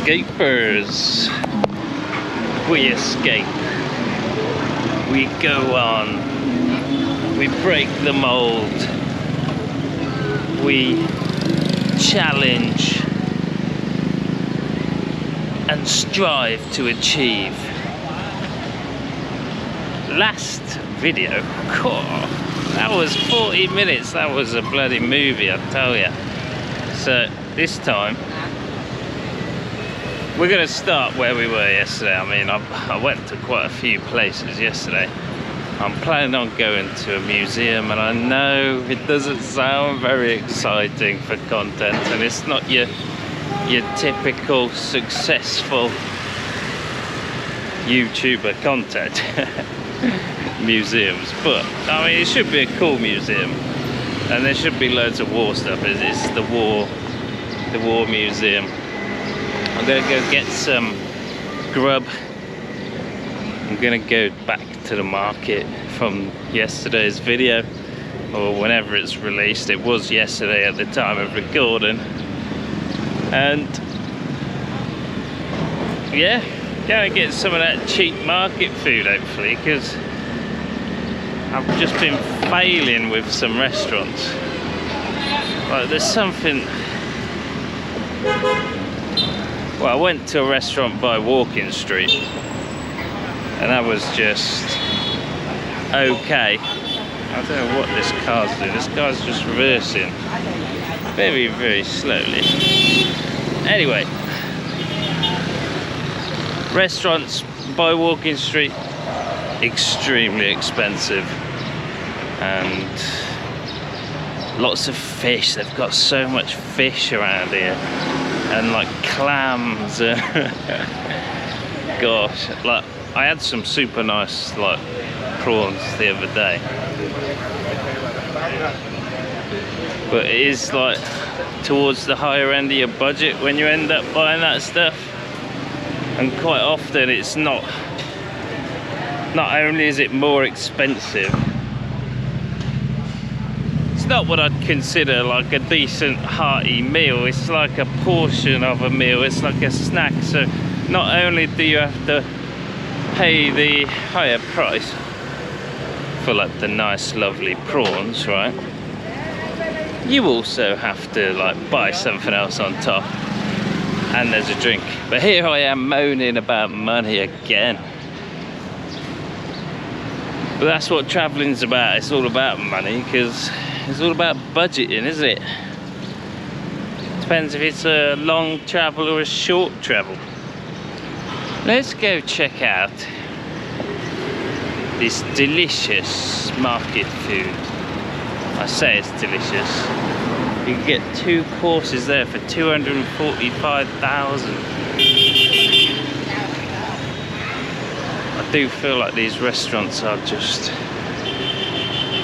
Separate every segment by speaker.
Speaker 1: escapers. We escape. We go on. We break the mold. We challenge and strive to achieve. Last video, that was 40 minutes. That was a bloody movie, I tell you. So this time we're going to start where we were yesterday. I mean, I went to quite a few places yesterday. I'm planning on going to a museum, and I know it doesn't sound very exciting for content, and it's not your typical successful YouTuber content. Museums, but I mean, it should be a cool museum, and there should be loads of war stuff. It's the war museum. I'm gonna go get some grub. I'm gonna go back to the market from yesterday's video, or whenever it's released. It was yesterday at the time of recording, and yeah, gonna get some of that cheap market food hopefully, because I've just been failing with some restaurants. Like, there's something. Well, I went to a restaurant by Walking Street, and that was just okay. I don't know what this car's doing. This car's just reversing very, very slowly. Anyway, restaurants by Walking Street, extremely expensive, and lots of fish. They've got so much fish around here, and like clams. Gosh, like I had some super nice like prawns the other day, but it is like towards the higher end of your budget when you end up buying that stuff, and quite often it's not only is it more expensive, it's not what I'd consider like a decent hearty meal. It's like a portion of a meal. It's like a snack. So not only do you have to pay the higher price for like the nice lovely prawns, right, you also have to like buy something else on top, and there's a drink. But here I am moaning about money again. But that's what travelling's about. It's all about money, because it's all about budgeting, isn't it? Depends if it's a long travel or a short travel. Let's go check out this delicious market food. I say it's delicious. You can get 2 courses there for 245,000. I do feel like these restaurants are just,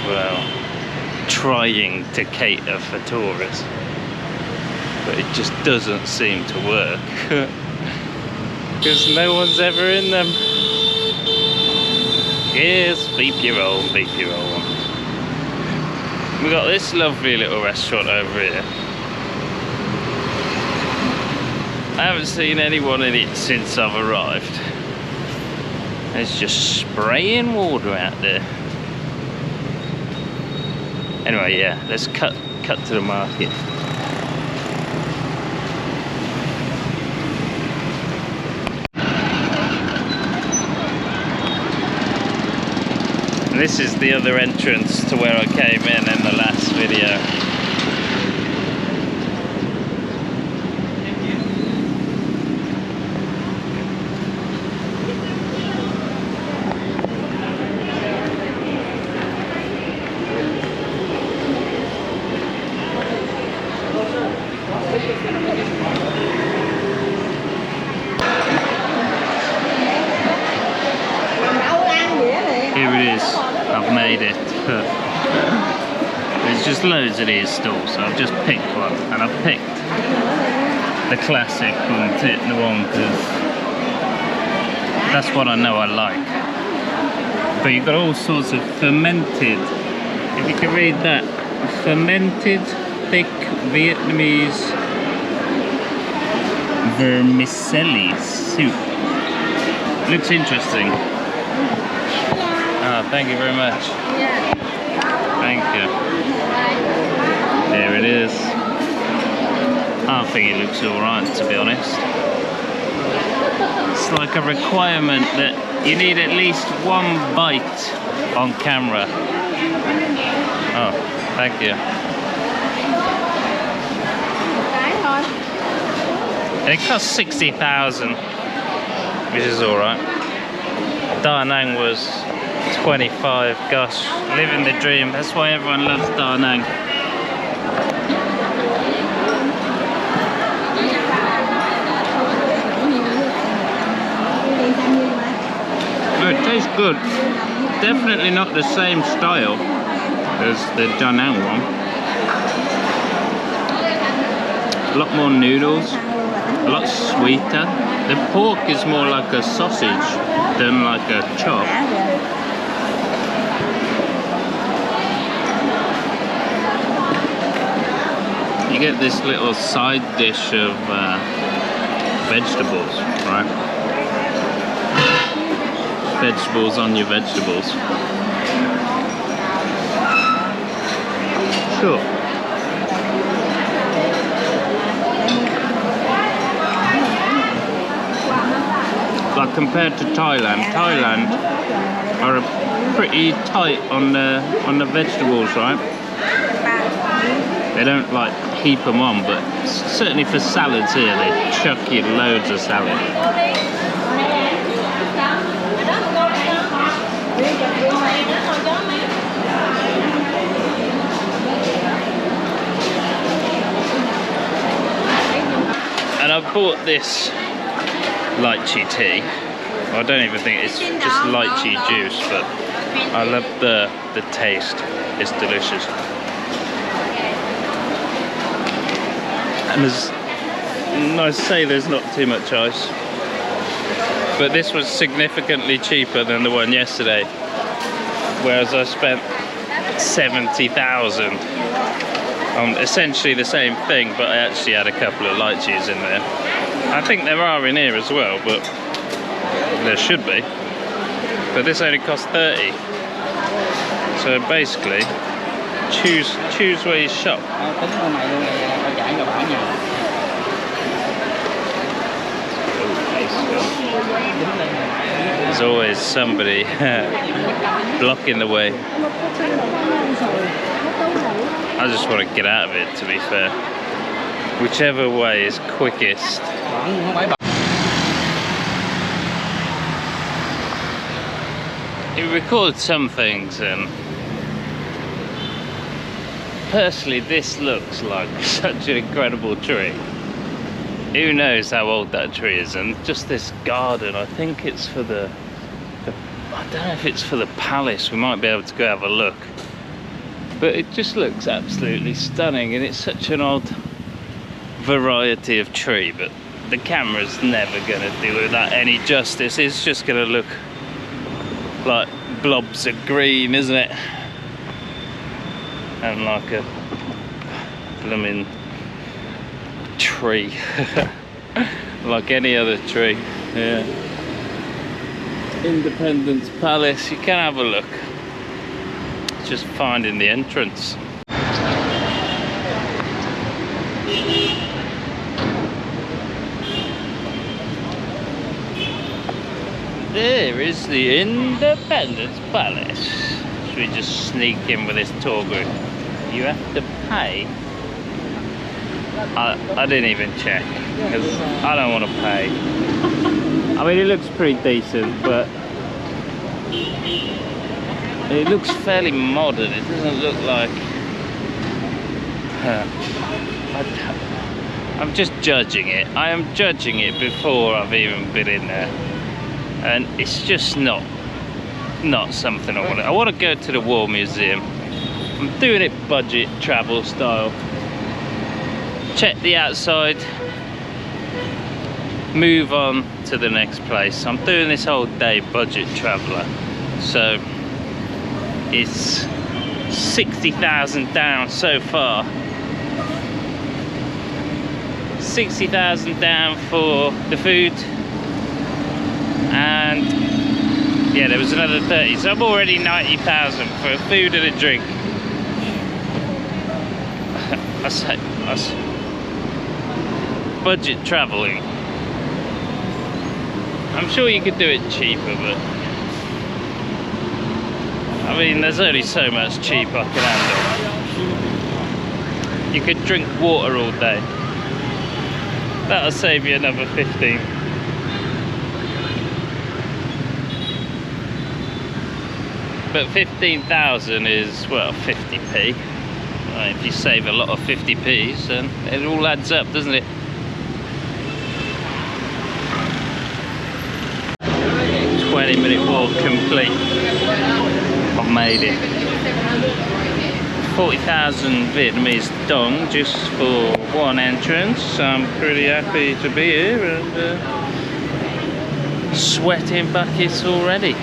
Speaker 1: well, trying to cater for tourists, but it just doesn't seem to work, because no one's ever in them. Yes, beep your own, beep your own. We got this lovely little restaurant over here. I haven't seen anyone in it since I've arrived. It's just spraying water out there. Anyway, yeah, let's cut to the market. And this is the other entrance to where I came in the last video. Here it is, I've made it. There's just loads of these stalls, so I've just picked one, and I've picked the classic one because that's what I know I like. But you've got all sorts of fermented, if you can read that, fermented thick Vietnamese vermicelli soup. Looks interesting. Oh, thank you very much. Thank you. There it is. I think it looks alright, to be honest. It's like a requirement that you need at least one bite on camera. Oh, thank you. And it cost 60,000, which is alright. Da Nang was 25. Gosh, living the dream. That's why everyone loves Da Nang. Oh, it tastes good. Definitely not the same style as the Da Nang one. A lot more noodles, a lot sweeter. The pork is more like a sausage than like a chop. You get this little side dish of vegetables, right? Vegetables on your vegetables. Sure. Like compared to Thailand are pretty tight on the vegetables, right? They don't like heap them on, but certainly for salads here, they chuck you loads of salad. And I bought this lychee tea. Well, I don't even think it's just lychee juice, but I love the taste. It's delicious. And as I say, there's not too much ice. But this was significantly cheaper than the one yesterday, whereas I spent 70,000 on essentially the same thing, but I actually had a couple of lychees in there. I think there are in here as well, but there should be. But this only cost 30. So basically, choose where you shop. There's always somebody blocking the way. I just want to get out of it, to be fair. Whichever way is quickest. It records some things, and personally this looks like such an incredible tree. Who knows how old that tree is, and just this garden, I think it's for the I don't know if it's for the palace. We might be able to go have a look. But it just looks absolutely stunning, and it's such an odd variety of tree, but the camera's never going to do that any justice. It's just going to look like blobs of green, isn't it? And like a blooming tree. Like any other tree. Yeah. Independence Palace, you can have a look. It's just finding the entrance. There is the Independence Palace. Should we just sneak in with this tour group? You have to pay. I didn't even check, because I don't want to pay. I mean, it looks pretty decent, but it looks fairly modern. It doesn't look like... I'm just judging it. I am judging it before I've even been in there. And it's just not something I want to... I want to go to the War Museum. I'm doing it budget travel style. Check the outside, move on to the next place. I'm doing this whole day budget traveller, so it's 60,000 down so far. 60,000 down for the food, and yeah, there was another 30, so I'm already 90,000 for food and a drink. That's budget travelling. I'm sure you could do it cheaper, but I mean, there's only so much cheap I can handle. You could drink water all day. That'll save you another 15. But 15,000 is, well, 50p. If you save a lot of 50p's, then it all adds up, doesn't it? Minute walk complete. I've made it. 40,000 Vietnamese dong just for one entrance. I'm pretty happy to be here, and sweating buckets already.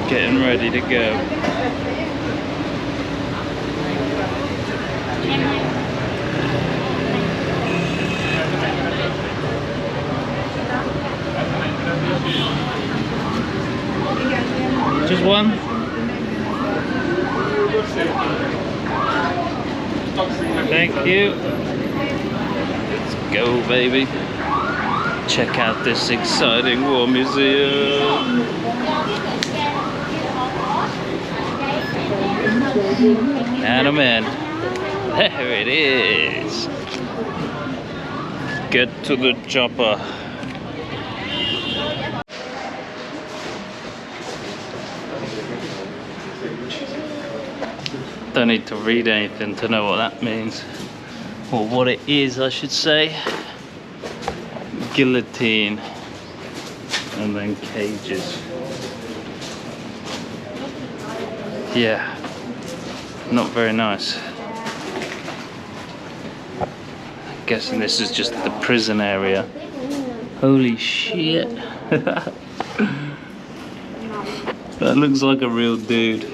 Speaker 1: Getting ready to go. Just one? Thank you. Let's go, baby. Check out this exciting war museum. And I'm in. There it is. Get to the chopper. Don't need to read anything to know what that means, or what it is, I should say. Guillotine, and then cages. Yeah, not very nice. I'm guessing this is just the prison area. Holy shit. That looks like a real dude.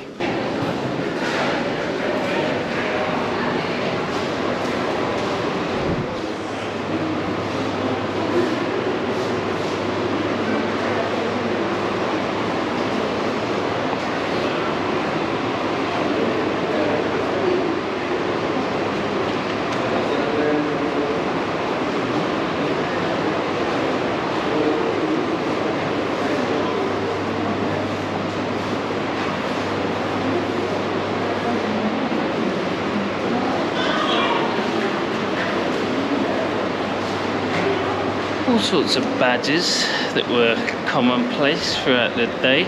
Speaker 1: All sorts of badges that were commonplace throughout the day.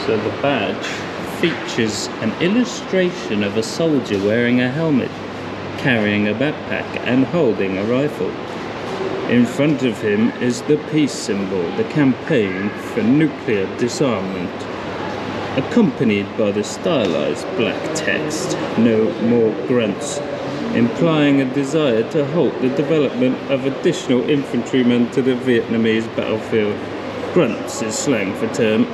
Speaker 1: So the badge features an illustration of a soldier wearing a helmet, carrying a backpack and holding a rifle. In front of him is the peace symbol, the campaign for nuclear disarmament, accompanied by the stylized black text, "No more grunts," implying a desire to halt the development of additional infantrymen to the Vietnamese battlefield. Grunts is slang for term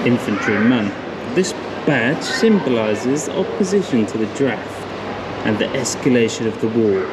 Speaker 1: infantryman. This badge symbolizes opposition to the draft and the escalation of the war.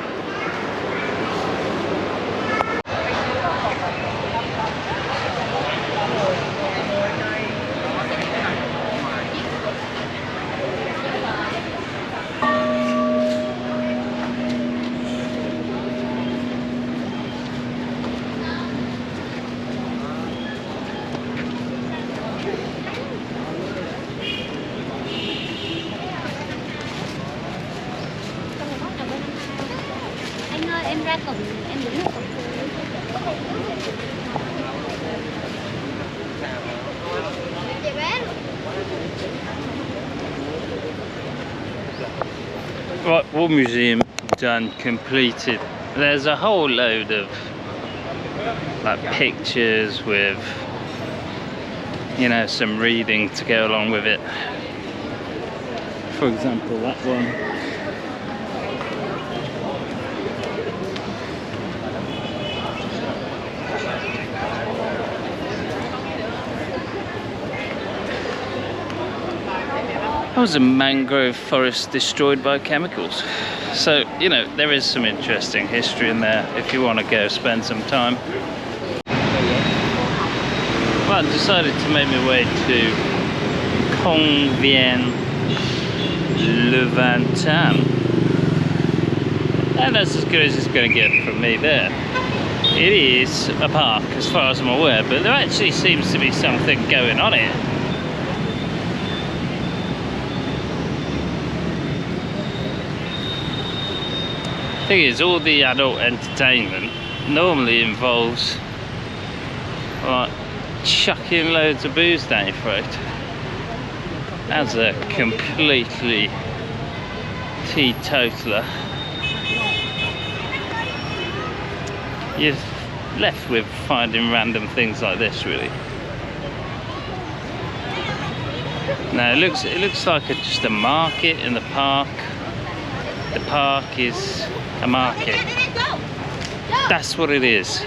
Speaker 2: Em ra cổng, em đứng ở cổng.
Speaker 1: Right, War Museum done, completed. There's a whole load of like pictures with, you know, some reading to go along with it for example, that one. That was a mangrove forest destroyed by chemicals. So, you know, there is some interesting history in there if you want to go spend some time. Well, I decided to make my way to Convien Levantin. And that's as good as it's going to get from me there. It is a park as far as I'm aware, but there actually seems to be something going on here. Thing is, all the adult entertainment normally involves like chucking loads of booze down your throat. As a completely teetotaler, you're left with finding random things like this, really. Now it looks like just a market in the park. The park is a market. That's what it is.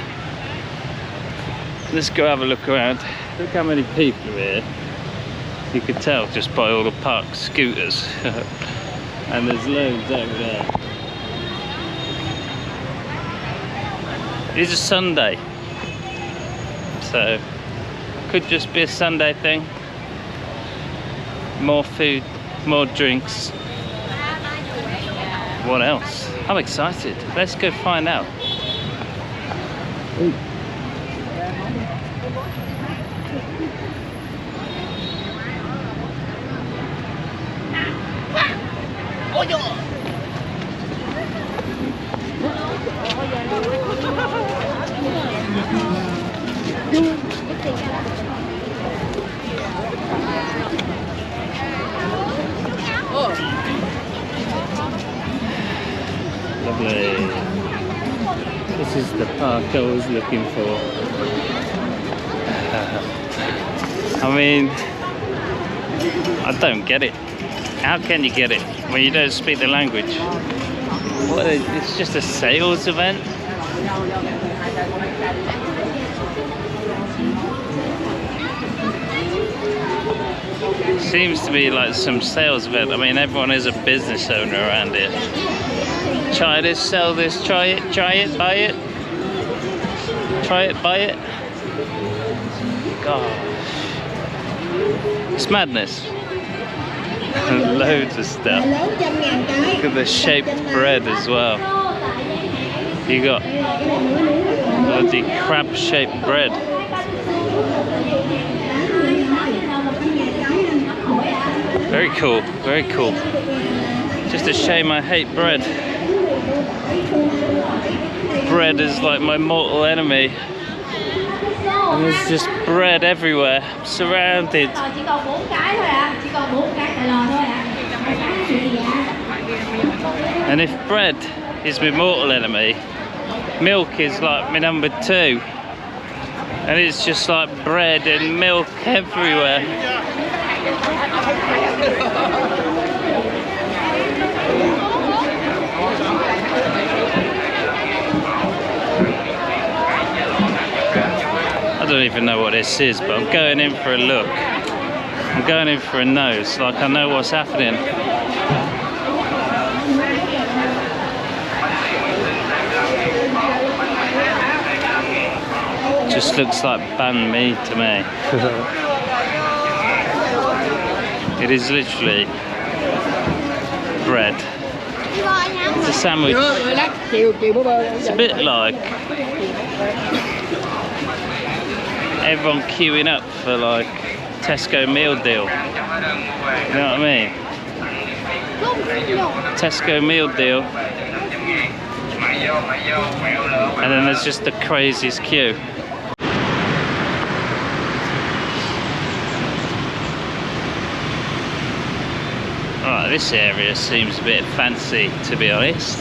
Speaker 1: Let's go have a look around. Look how many people are here. You could tell just by all the parked scooters. And there's loads over there. It is a Sunday, so could just be a Sunday thing. More food, more drinks. What else? I'm excited. Let's go find out. Ooh. Lovely. This is the park I was looking for. I mean, I don't get it. How can you get it when you don't speak the language? What, it's just a sales event? Seems to be like some sales event. I mean, everyone is a business owner around here. Try this, sell this, try it, buy it. Try it, buy it. Gosh. It's madness. Loads of stuff. Look at the shaped bread as well. You got bloody crab shaped bread. Very cool, very cool. Just a shame I hate bread. Bread is like my mortal enemy. And there's just bread everywhere, I'm surrounded. And if bread is my mortal enemy, milk is like my number two. And it's just like bread and milk everywhere. I don't even know what this is, but I'm going in for a look. I'm going in for a nose, like I know what's happening. Just looks like banh mi to me. It is literally bread. It's a sandwich. It's a bit like everyone queuing up for like Tesco meal deal. You know what I mean? Tesco meal deal. And then there's just the craziest queue. Alright, this area seems a bit fancy, to be honest.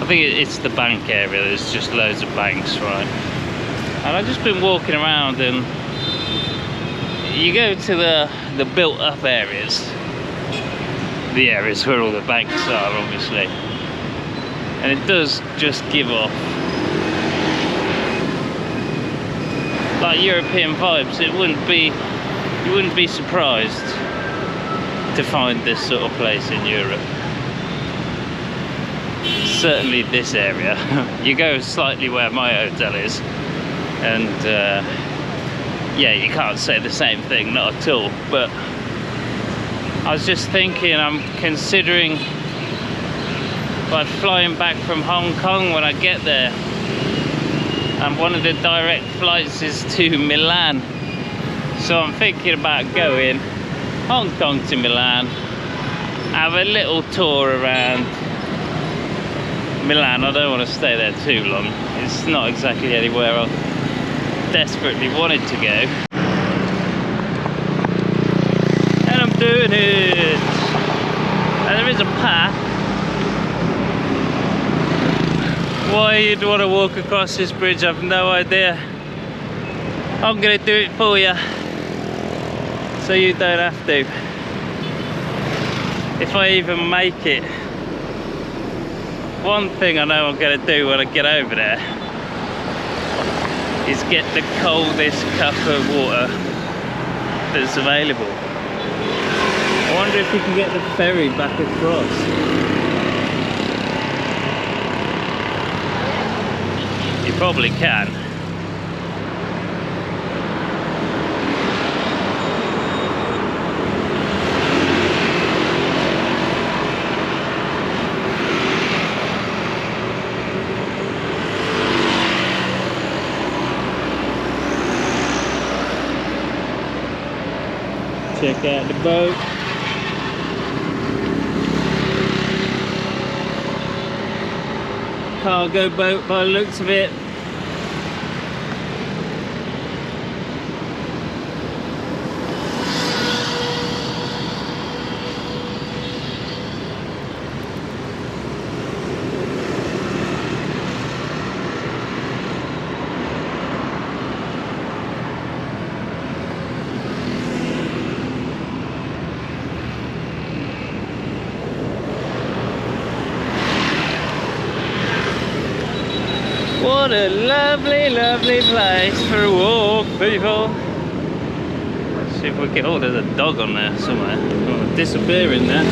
Speaker 1: I think it's the bank area, there's just loads of banks, right? And I've just been walking around and you go to the built up areas, the areas where all the banks are, obviously, and it does just give off like European vibes. You wouldn't be surprised to find this sort of place in Europe. Certainly this area. You go slightly where my hotel is, and yeah, you can't say the same thing, not at all. But I was just thinking, I'm considering like flying back from Hong Kong when I get there, and one of the direct flights is to Milan. So I'm thinking about going Hong Kong to Milan, have a little tour around Milan. I don't want to stay there too long. It's not exactly anywhere I desperately wanted to go. And I'm doing it. And there is a path. Why you'd want to walk across this bridge, I've no idea. I'm going to do it for you, so you don't have to. If I even make it. One thing I know I'm going to do when I get over there is get the coldest cup of water that's available. I wonder if you can get the ferry back across. You probably can. Check out the boat. Cargo boat by the looks of it. What a lovely, lovely place for a walk, people. Let's see if we get... Oh, there's a dog on there somewhere. Oh, disappearing there.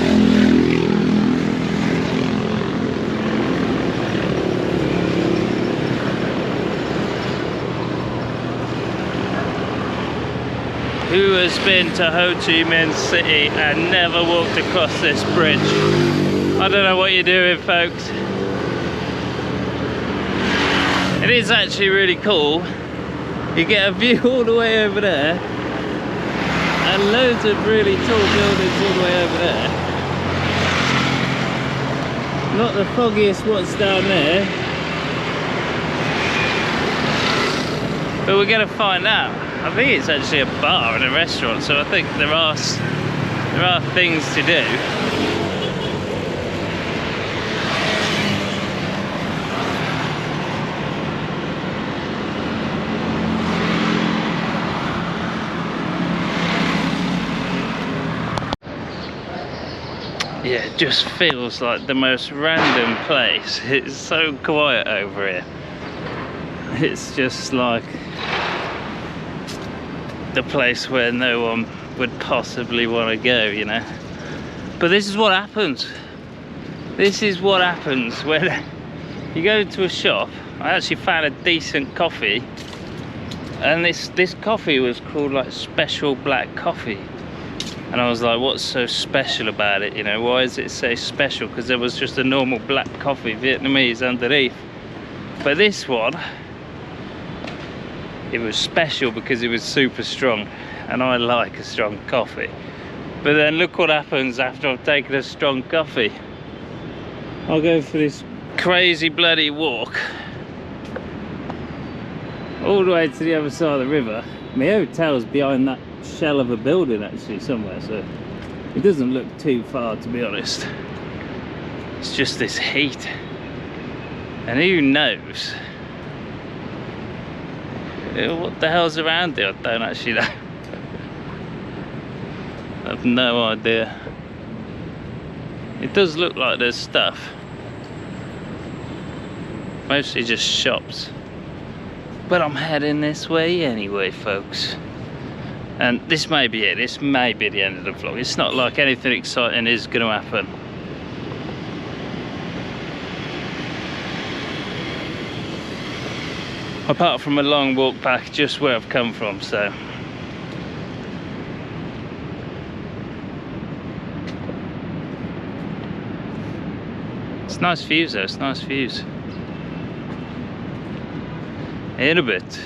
Speaker 1: Who has been to Ho Chi Minh City and never walked across this bridge? I don't know what you're doing, folks. It is actually really cool. You get a view all the way over there, and loads of really tall buildings all the way over there. Not the foggiest what's down there, but we're going to find out. I think it's actually a bar and a restaurant, so I think there are things to do. Yeah, it just feels like the most random place. It's so quiet over here. It's just like the place where no one would possibly want to go, you know. But this is what happens. This is what happens when you go to a shop. I actually found a decent coffee, and this coffee was called like special black coffee. And I was like, what's so special about it? You know, why does it say special? Because there was just a normal black coffee, Vietnamese underneath. But this one, it was special because it was super strong. And I like a strong coffee. But then look what happens after I've taken a strong coffee. I'll go for this crazy bloody walk all the way to the other side of the river. My hotel's behind that shell of a building actually somewhere, so it doesn't look too far, to be honest. It's just this heat, and who knows what the hell's around here. I don't actually know. I've no idea. It does look like there's stuff. Mostly just shops. But I'm heading this way anyway, folks. And this may be it. This may be the end of the vlog. It's not like anything exciting is going to happen. Apart from a long walk back just where I've come from, so. It's nice views though, it's nice views. In a bit.